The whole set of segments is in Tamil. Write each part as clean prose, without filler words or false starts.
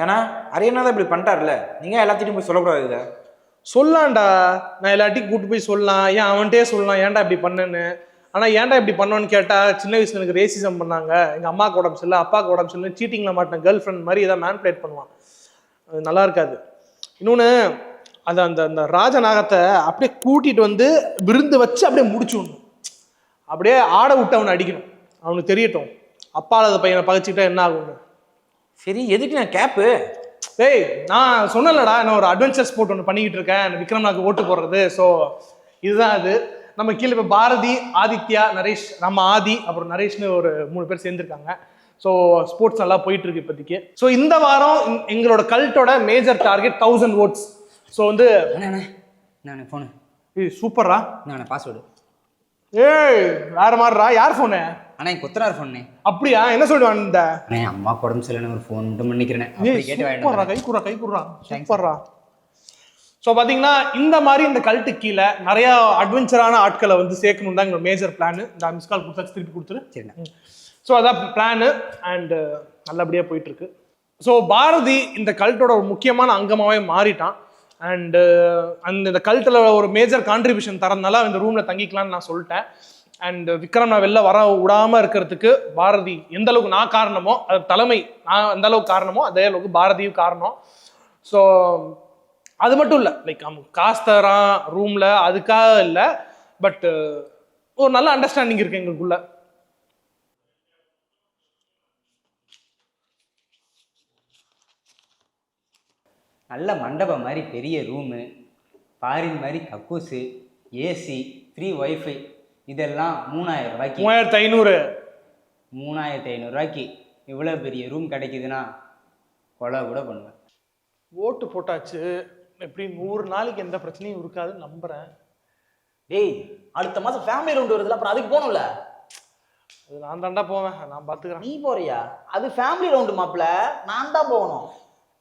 ஏன்னா அரியனா தான் இப்படி பண்ணிட்டார்ல, நீங்க எல்லாத்தையும் போய் சொல்லக்கூடாது. இதை சொல்லாம்டா, நான் எல்லாத்தையும் கூட்டு போய் சொல்லலாம், ஏன் அவன்கிட்டே சொல்லலாம் ஏன்டா இப்படி பண்ணேன்னு. ஆனால் ஏன்டா இப்படி பண்ணோன்னு கேட்டால், சின்ன வயசுல எனக்கு ரேசிசம் பண்ணாங்க, எங்கள் அம்மாவுக்கு உடம்பு சரியில்லை, அப்பாவுக்கு உடம்பு சரியில்லை, சீட்டிங்கில் மாட்டேன் கேர்ள் ஃப்ரெண்ட் மாதிரி ஏதாவது மேன்பிளேட் பண்ணுவான். அது நல்லா இருக்காது. இன்னொன்று, அது அந்த அந்த ராஜநாகத்தை அப்படியே கூட்டிகிட்டு வந்து விருந்து வச்சு அப்படியே முடிச்சுடணும், அப்படியே ஆட விட்டு அவனை அடிக்கணும், அவனுக்கு தெரியட்டும் அப்பாலாத பையனை பகைச்சிக்கிட்டா என்ன ஆகும்னு. சரி, எதுக்கு நான் கேப்பு? டேய், நான் சொன்னலடா, நான் ஒரு அட்வென்ச்சர் ஸ்போர்ட் ஒன்று பண்ணிக்கிட்டு இருக்கேன், விக்ரம்நாக்கு ஓட்டு போடுறது. ஸோ இதுதான் அது. நம்ம கீழே இப்போ பாரதி, ஆதித்யா, நரேஷ், நம்ம ஆதி, அப்புறம் நரேஷ்னு ஒரு 3 பேர் சேர்ந்துருக்காங்க. ஸோ ஸ்போர்ட்ஸ் நல்லா போயிட்டு இருக்கு இப்போதைக்கு. ஸோ இந்த வாரம் எங்களோட கல்ட்டோட மேஜர் டார்கெட் 1000 votes. ஸோ வந்து நான் ஃபோனு சூப்பர்ரா, நான் பாஸ்வேர்டு. ஏய் வேற மாதிரிடா, யார் ஃபோனு? அண்ணா என் கொத்தனார் ஃபோனே. அப்படியா, என்ன சொல்லுவான் இந்த அண்ணே அம்மா உடம்பு சரியில்லைன்னு ஒரு ஃபோன் மட்டும் பண்ணிக்கிறேன். சூப்பர்ரா, கை குடுறா சூப்பர்ரா. ஸோ பார்த்தீங்கன்னா இந்த மாதிரி இந்த கல்ட்டு கீழே நிறைய அட்வென்ச்சரான ஆட்களை வந்து சேர்க்கணும் தான் எங்களோட மேஜர் பிளான். இந்த மிஸ் கால் கொடுத்தாச்சு, திருப்பி கொடுத்துரு. சரிண்ணா. ஸோ அதான் பிளானு அண்டு நல்லபடியாக போயிட்டுருக்கு. ஸோ பாரதி இந்த கல்ட்டோட ஒரு முக்கியமான அங்கமாகவே மாறிட்டான். அண்டு இந்த கல்ட்டில் ஒரு மேஜர் கான்ட்ரிபியூஷன் தரதுனால இந்த ரூமில் தங்கிக்கலான்னு நான் சொல்லிட்டேன். அண்ட் விக்ரம் நான் வெளில வர விடாமல் இருக்கிறதுக்கு பாரதி எந்த அளவுக்கு நான் காரணமோ, அது தலைமை நான் எந்த அளவுக்கு காரணமோ அதே அளவுக்கு பாரதியும் காரணம். ஸோ அது மட்டும் இல்லை, லைக் அவன் காசு தரான் ரூமில் அதுக்காக இல்லை, பட் ஒரு நல்ல அண்டர்ஸ்டாண்டிங் இருக்கு எங்களுக்குள்ள. நல்ல மண்டபம் மாதிரி பெரிய ரூமு, ஃபாரின் மாதிரி கக்கூஸு, ஏசி, ஃப்ரீ ஒய்ஃபை, இதெல்லாம் 3000 ரூபாய்க்கு. 3500. 3500 ரூபாய்க்கு இவ்வளோ பெரிய ரூம் கிடைக்குதுன்னா கொலை கூட பண்ணுவேன். ஓட்டு போட்டாச்சு, எப்படி 100 நாளைக்கு எந்த பிரச்சனையும் இருக்காதுன்னு நம்புறேன். டேய், அடுத்த மாசம் ஃபேமிலி ரவுண்ட் வருதுல, அப்புறம் அதுக்கு போகணும்ல. அது நான் தாண்டா போவேன், நான் பார்த்துக்கிறேன். நீ போறியா? அது ஃபேமிலி ரவுண்டு மாப்பிள்ள, நான் தான் போகணும்.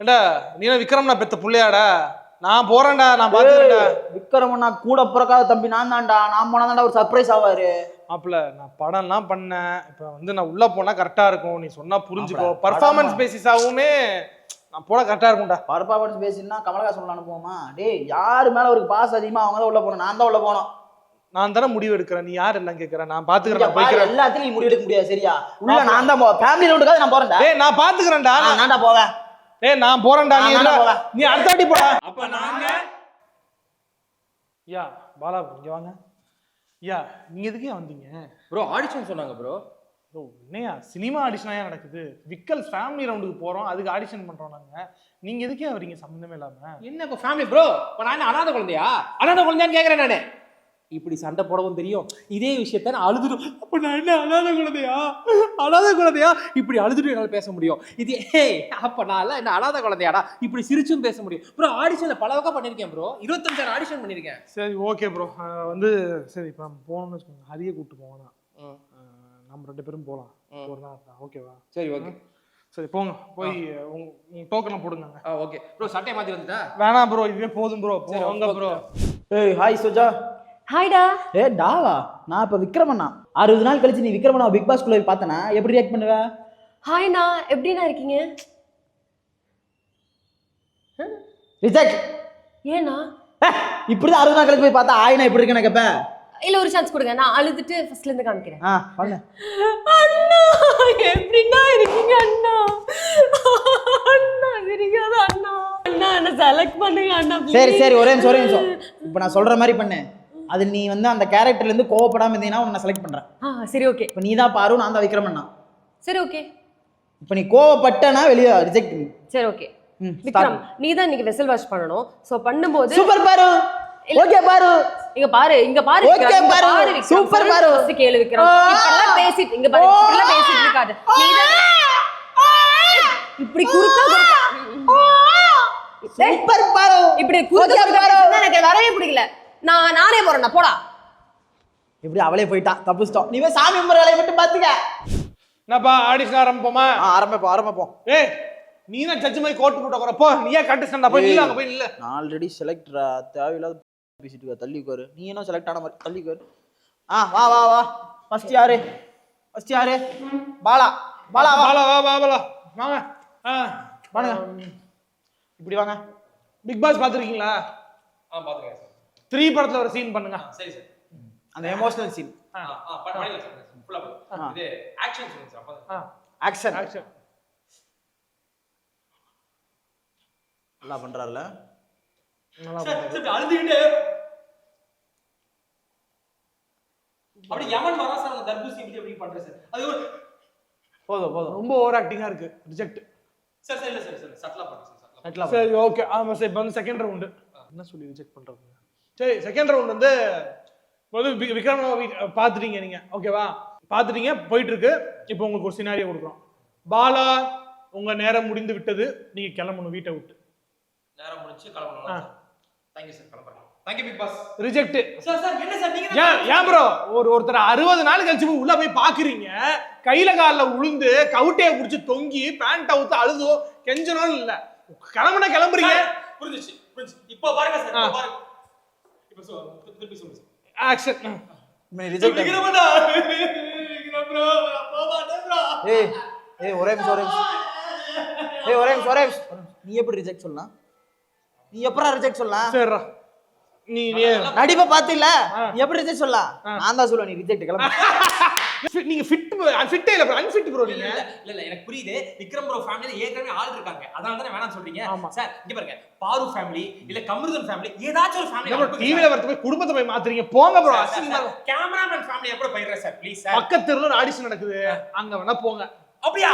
ஏண்டா நீ விக்ரம் நான் பெத்த புள்ளையாடா, நான் போறேன்டா, நான் பார்த்துக்கிறேன்டா. விக்ரமண்ணா கூட பிறக்காத தம்பி நான் தான்டா, நான் போனா தான்டா ஒரு சர்ப்ரைஸ் ஆவாரு. மாப்பிள்ள நான் படம்லாம் பண்ணேன், இப்போ வந்து நான் உள்ள போனா கரெக்டா இருக்கும், நீ சொன்னா புரிஞ்சுக்கோ. பர்ஃபார்மன்ஸ் பேசிஸாவுமே நான் போனா கரெக்டா இருக்கும்டா. பர்ஃபார்மன்ஸ் பேசினா கமலஹாசன் அனுப்புவோமா? டேய், யாரு மேல ஒரு பாஸ் அதிகமா அவங்க தான் உள்ள போகணும், நான் தான் உள்ள போகணும். நான் தானே முடிவு எடுக்கிறேன், நீ யார் எல்லாம் கேட்கறேன், நான் பாத்துக்கிறேன். எல்லாத்தையும் நீ முடிவு எடுக்க முடியாது, சரியா? உள்ள நான் தான் போவேன், ஃபேமிலி ரவுண்டுக்காக நான் போறேன்டா. டேய் நான் பாத்துக்கிறேன்டா, நான்டா போவேன். டேய் நான் போறேன்டா, நீ அடுத்த வாட்டி போடா. அப்ப நாங்க யா பாலா இங்க வாங்க. யா நீங்க எதுக்கே வந்தீங்க? ப்ரோ ஆடிஷன் சொன்னாங்க ப்ரோ. ப்ரோ என்னையா சினிமா ஆடிஷனா நடக்குது? விக்கல் ஃபேமிலி ரவுண்டுக்கு போறோம், அதுக்கு ஆடிஷன் பண்றோம் நாங்க. நீங்க எதுக்கே வரீங்க சம்பந்தமே இல்லாம? என்ன இப்போ ஃபேமிலி ப்ரோ? இப்போ நான் அனாதை குழந்தையா? அனாதை குழந்தையான்னு கேட்குறேன் நான். இப்படி சண்டை போடவும் தெரியும், இதே விஷயத்த நான் அழுதுடும். அப்போ நான் என்ன அனாதை குழந்தையா இப்படி அழுதுட்டு என்னால் பேச முடியும். இது அப்போ நான் என்ன அனாதை குழந்தையாடா இப்படி சிரிச்சும் பேச முடியும். ப்ரோ ஆடிஷனில் பல வகை பண்ணியிருக்கேன் ப்ரோ, 25 ஆடிஷன் பண்ணியிருக்கேன். சரி ஓகே ப்ரோ, வந்து சரி இப்போ நம்ம போகணும்னு வச்சுக்கோங்க, ஹரியை கூப்பிட்டு போவோம், நம்ம 2 பேரும் போகலாம் ஒரு நாள், ஓகேவா? சரி ஓகே, சரி போங்க, போய் உங்க டோக்கனை போடுங்க. Okay bro. சட்டையை மாற்றி வந்துட்டா? வேணாம் ப்ரோ, இதுவே போதும் ப்ரோ, போங்க ப்ரோ. ஏய் ஹாய் சுஜா. ஹாய்டா. ஏ டாவா, நான் இப்ப விக்ரமண்ணா 60 நாள் கழிச்சு நீ விக்ரமண்ணா பிக் பாஸ் குள்ள பார்த்தனா எப்படி ரியாக்ட் பண்ணுவ? ஹாய்ண்ணா, எப்படிண்ணா இருக்கீங்க? ரிஜெக்ட். ஏண்ணா? இப்படிதான் 60 நாள் கழிச்சு போய் பார்த்தா ஆயினா எப்படி இருக்குன்னு கேப்ப? இல்ல ஒரு சான்ஸ் கொடுங்க, நான் அழுதுட்டு ஃபர்ஸ்ட்ல இருந்து காமிக்கிறேன். பண்ணு. அண்ணா எப்படிண்ணா இருக்கீங்க அண்ணா? அண்ணா சிரிக்காத அண்ணா. அண்ணா என்ன செலக்ட் பண்ணுங்க அண்ணா. சரி சரி ஒரே நிமிஷம். இப்போ நான் சொல்ற மாதிரி பண்ணு. அது நீ வந்து அந்த கேரக்டர்ல இருந்து கோவப்படாம இருந்தீனா உன்னை செலக்ட் பண்றேன். சரி ஓகே. இப்போ நீ தான் பாரு, நான் தான் விக்ரமண்ணா. சரி ஓகே. இப்போ நீ கோவப்பட்டனா வெளிய ரிஜெக்ட். சரி ஓகே. விக்ரம் நீ தான் இன்னைக்கு வெசல் வாஷ் பண்ணனும். சோ பண்ணும்போது சூப்பர் பாரு. ஓகே பாரு. இங்க பாரு ஓகே பாரு. சூப்பர் பாரு. ஃபர்ஸ்ட் கேளு விக்ரம். இப்பெல்லாம் பேசிட்டு இங்க பாரு, இப்பெல்லாம் பேசிட்டு இருக்காத. நீ தான் இப்படி குறுக்கா சூப்பர் பாரு. இப்படி குறுக்கா எனக்கு வரவே பிடிக்கல. நானே போறேன், போடா. இப்படி அவளே போயிட்டா, தப்புச்சிட்டோம். நீ போய் சாமி கும்பிட்ற வேலையை மட்டும் பாத்துக்க. என்னப்பா ஆடிஷன் ஆரம்பிப்போமா? ஆரம்பிப்போம். ஏய் நீ தான் ஜட்ஜ் மாதிரி கோட் போட்டு உட்கார போ. நீ ஏன் கண்டஸ்டன்டா போய் நில்ல, அங்க போய் நில்ல. நான் ஆல்ரெடி செலக்டரா, தேவையில்லாத பேசிட்டு இருக்க. தள்ளி உட்காரு. நீ என்ன செலக்ட் ஆன மாதிரி தள்ளி உட்காரு. வா. ஃபர்ஸ்ட் யாரு? பாலா. பாலா வா வாங்க. வாங்க இப்படி வாங்க. பிக் பாஸ் பார்த்துருக்கீங்களா? பாத்துக்கேன் சார். 3 படத்துல ஒரு சீன் பண்ணுங்க. சரி சார். அந்த எமோஷனல் சீன். பண்ணிடலாம் சார். ஃபுல்லா இது ஆக்ஷன் சொல்லுங்க சார். அப்பதான் ஆக்ஷன். ஆக்ஷன். நல்லா பண்றாருல. நல்லா சார் அழுதுகிட்டே அப்படி யமன் வரா சார் அந்த தர்பூசி இப்படி பண்றேன் சார். அது போதும். ரொம்ப ஓவர் ஆக்டிங்கா இருக்கு. ரிஜெக்ட். சார் இல்ல சார் சட்டலா பண்ணுங்க சார். நெட்ல சரி ஓகே. ஆமா சார். இப்போ வந்து செகண்ட் ரவுண்டு என்ன சொல்லி ரிஜெக்ட் பண்றது? சரி செகண்ட் ரவுண்ட் வந்து விக்ரம் பார்த்துட்டீங்க நீங்க, ஓகேவா? பார்த்துட்டீங்க, போயிட்டு இருக்கு. இப்போ உங்களுக்கு ஒரு சினாரியோ கொடுக்குறோம். பாலா, உங்க நேரம் முடிந்து விட்டது, நீங்க கிளம்பணும் வீட்டை விட்டு. நேரம் முடிஞ்சு கிளம்பணும். தேங்க்யூ சார், கிளம்புறேன். Thank you big boss. Reject. Sir என்ன சார் நீங்க ஏன் ப்ரோ ஒருத்தர் 60 நாள் கழிச்சு போய் உள்ள போய் பாக்குறீங்க, கையில காலில் உளுந்து கவுட்டைய புடிச்சு தொங்கி பேண்ட் அவுத்து அழுதோ கெஞ்சணும் இல்ல, கிளம்புறீங்க. புரிஞ்சுச்சு. இப்போ பாருங்க சார், இப்போ பாருங்க. இப்போ திருப்பி சொல்லுங்க சார். ஆக்ஷன். ரிஜெக்ட். விக்ரமடா விக்ரம் ப்ரோ போவாடா ப்ரோ. ஏய் ஒரே நிமிஷம். நீ எப்படி ரிஜெக்ட் சொல்லலாம்? நீ எப்பறா ரிஜெக்ட் சொல்லலாம்? சரிடா, நீ நடிப்பை பாத்தில, நீ எப்படி ரிஜெக்ட் சொல்லலாம்? நான் தான் சொல்லுவேன் நீ ரிஜெக்ட் கிளம்பு. நீங்க ஃபிட்டே இல்ல ப்ரோ, அன்ஃபிட் ப்ரோ நீங்க. இல்ல எனக்கு புரியுது. விக்ரம் ப்ரோ ஃபேமிலில ஏற்கனவே ஆள் இருக்காங்க, அதனால தானே வேணாம்னு சொல்றீங்க. ஆமா. சார் இங்க பாருங்க, பாரு ஃபேமிலி இல்ல கமருதன் ஃபேமிலி ஏதாச்சும் ஒரு ஃபேமிலி ப்ரோ டிவில வரது போய் குடும்பத்தை போய் மாத்துறீங்க, போங்க ப்ரோ. கேமராமேன் ஃபேமிலியை கூட போயிடுறேன் சார் ப்ளீஸ் சார். பக்கத்து தெருல ஒரு ஆடிஷன் நடக்குது, அங்க வேணா போங்க. அப்படியா?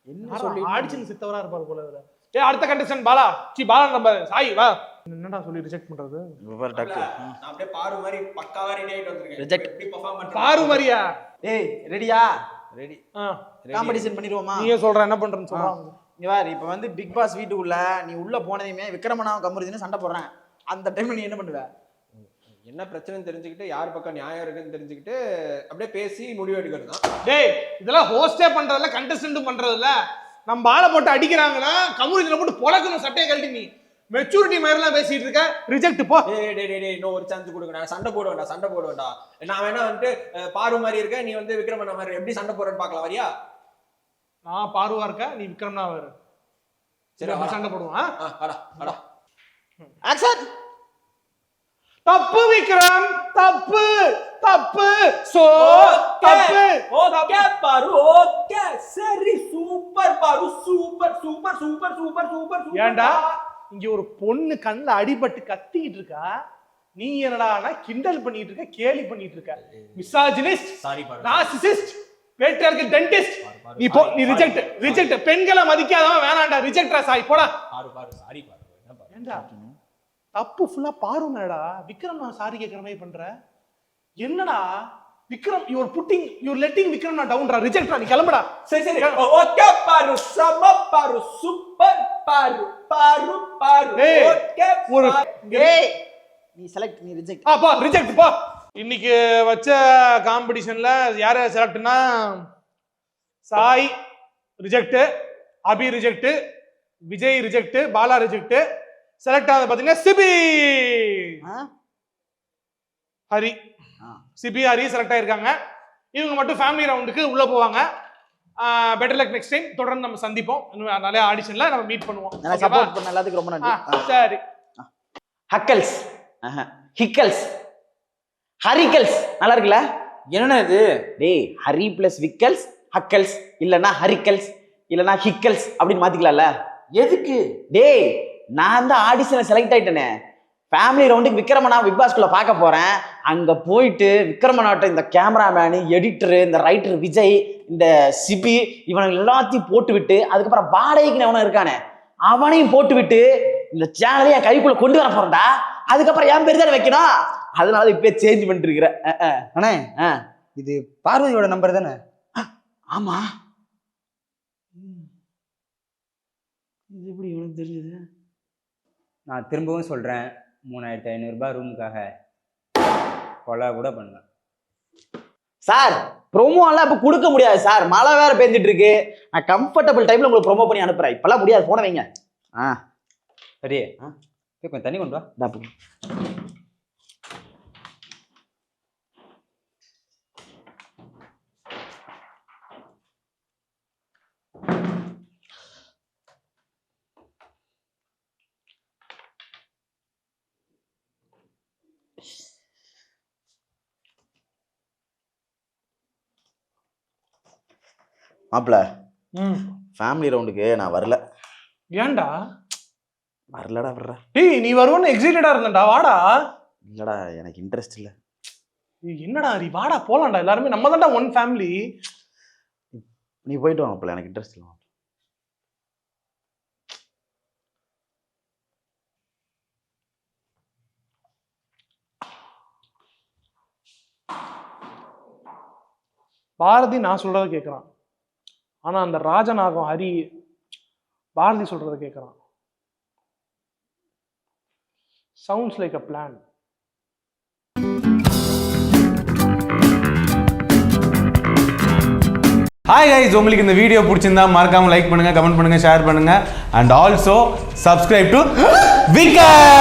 என்ன சொல்லி ஆடிஷன் சித்தவரா இருப்பார் போல இதுல. அடுத்த கண்டஸ்டன்ட் பாலா. பாலா நம்ம சாய் வா. என்னடா சொல்லி ரிஜெக்ட் பண்றது? டக்கு. நான் அப்படியே பாரு மாதிரி பக்காவா ரெடி ஆயிட்டு வந்திருக்கேன். ரிஜெக்ட். எப்படி பெர்ஃபார்ம் பண்றேன் பாரு மாதிரியா? ஏய் ரெடியா? ரெடி. காம்படிஷன் பண்ணிடுவோமா? நீயே சொல்ற என்ன பண்றேன்னு சொல்றாங்க. இங்க பாரு, இப்போ வந்து பிக் பாஸ் வீட்டுக்குள்ள நீ உள்ள போனதையுமே விக்ரமனாவும் கமருதினும் சண்டை போடுறேன். அந்த டைம்ல நீ என்ன பண்ணுவ? என்ன பிரச்சனைன்னு தெரிஞ்சுக்கிட்டு யார் பக்கம் நியாயம் இருக்குன்னு தெரிஞ்சுக்கிட்டு அப்படியே பேசி முடிவு எடுக்கிறது தான். டேய் இதெல்லாம் ஹோஸ்டே பண்றதில்ல, கண்டஸ்டன்ட் பண்றதில்ல. நம்ம பாலை போட்டு அடிக்கிறாங்கன்னா கமருதில போட்டு பொளக்கணும் சட்டையை கழட்டி. நீ மெச்சூரிட்டி மாதிரிலாம் பேசிட்டு இருக்க. ரிஜெக்ட் போ. டேய் இன்னும் ஒரு சான்ஸ் கொடுங்க. நான் சண்டை போட வேண்டாம். நான் வேணா வந்துட்டு பாரு மாதிரி இருக்கேன், நீ வந்து விக்ரமண்ணா மாதிரி எப்படி சண்டை போடுறேன்னு பார்க்கலாம், வரியா? நான் பாருவா இருக்க, நீ விக்ரம்னா வேற. சரி சண்டை போடுவான். அடா ஆக்சன். தப்பு விக்ரம், தப்பு சோ தப்பு. ஓகே பாரு, ஓகே சரி, சூப்பர் பாரு, சூப்பர். ஏன்டா இங்க ஒரு பொண்ணு கண்ணுல அடிபட்டு கத்திக்கிட்டு இருக்கா, நீ என்னடா கிண்டல் பண்ணிட்டு இருக்க, கேலி பண்ணிட்டு இருக்க. மிசாஜினிஸ்ட், சாரி பாரு, நார்சிசிஸ்ட், பேட்ரியார்க்கல் டென்டிஸ்ட். நீ போ, நீ ரிஜெக்ட். பெண்களை மதிக்காதவன் வேணாம்டா, ரிஜெக்ட்ரா சாய் போடா. பாரு சாரி பாரு. என்ன பாரு? ஏன்டா தப்பு ஃபுல்லா பாருங்கடா. விக்ரம் நான் சாரி கேக்குற மாதிரி பண்ற. என்னடா விக்ரம், யூ லெட்டிங் விக்ரம் நான் டவுன்டா. ரிஜெக்ட்ரா, நீ கிளம்புடா. சரி ஓகே பாரு, சம பாரு, சூப்பர் பாரு. ஓகே ஒரு ஏய் நீ செலக்ட், நீ ரிஜெக்ட். போ, ரிஜெக்ட் போ. இன்னைக்கு வச்ச காம்படிஷன்ல யார் செலக்ட்னா Sai reject, Abhi reject, Vijay reject, Bala reject. Select ஆனது பாத்தீங்கன்னா சிபி ஹரி. சிபி ஹரி செலக்ட் ஆயிருக்காங்க. இவங்க மட்டும் ஃபேமிலி ரவுண்டுக்கு உள்ள போவாங்க. Better luck next time. தொடர்ந்து நம்ம சந்திப்போம். இன்னும் நிறைய ஆடிஷன்ல நம்ம மீட் பண்ணுவோம். நான் சப்போர்ட் பண்ண எல்லாத்துக்கும் ரொம்ப நன்றி. சரி. ஹக்கல்ஸ், ஹிக்கல்ஸ், ஹரிக்கல்ஸ் நல்லா இருக்குல்ல? என்னண்ணா இது? டேய் ஹரி பிளஸ் விக்கல்ஸ் ஹக்கல்ஸ், இல்லனா ஹரிக்கல்ஸ், இல்லனா ஹிக்கல்ஸ் அப்படின்னு மாத்திக்கலாம்ல? எதுக்கு? டேய் நான் தான் ஆடிஷன்ல செலக்ட் ஆயிட்டேனே. ஃபேமிலி ரவுண்டுக்கு விக்ரமனா பிக் பாஸ்குள்ள பார்க்க போறேன். அங்க போயிட்டு விக்ரமனாட்ட இந்த கேமராமேனு, எடிட்டரு, இந்த ரைட்டர் விஜய், இந்த சிபி, இவனை எல்லாத்தையும் போட்டு விட்டு, அதுக்கப்புறம் வாடகைக்கு எவனும் இருக்கானே அவனையும் போட்டு விட்டு இந்த சேனலையும் என் கைக்குள்ள கொண்டு வர போறேன்டா. அதுக்கப்புறம் என் பேர் தானே வைக்கணும். அதனால இப்ப சேஞ்ச் பண்ணிட்டு இருக்கிறேன். அண்ணே இது பார்வதியோட நம்பர் தானே? ஆமா, இது எப்படி இவனுக்கு தெரிஞ்சது? நான் திரும்பவும் சொல்றேன், 3500 ரூபாய் ரூமுக்காக கொலை கூட பண்ணேன் சார். ப்ரோமோ எல்லாம் இப்ப கொடுக்க முடியாது சார், மழை வேற பெஞ்சிட்டு இருக்கு. நான் கம்ஃபர்டபுள் டைம்ல உங்களுக்கு ப்ரோமோ பண்ணி அனுப்புறேன். இப்பெல்லாம் முடியாது, போன வைங்க. சரி கொஞ்சம் தண்ணி கொண்டு வா. மாப்பிள்ள ம் ஃபேமிலி ரவுண்டுக்கு நான் வரல. ஏன்டா? வரலடா. டேய் நீ வருவன்னு எக்ஸைட்டடா இருந்தேன்டா, வாடா. இல்லடா எனக்கு இன்ட்ரெஸ்ட் இல்லை. ஏய், என்னடா நீ வாடா போலாம்டா, எல்லாருமே நம்ம தான்டா ஒன் ஃபேமிலி. நீ போயிட்டு வா மாப்பிள்ள, எனக்கு இன்ட்ரெஸ்ட் இல்லை. பாரதி நான் சொல்றத கேட்குறான், ஆனா அந்த ராஜநாகம் ஹரி பாரதி சொல்றத கேட்குறான். சவுண்ட்ஸ் லைக் அ பிளான். ஹாய் கைஸ், உங்களுக்கு இந்த வீடியோ பிடிச்சிருந்தா மறக்காம லைக் பண்ணுங்க, கமெண்ட் பண்ணுங்க, ஷேர் பண்ணுங்க, and also subscribe to wicker.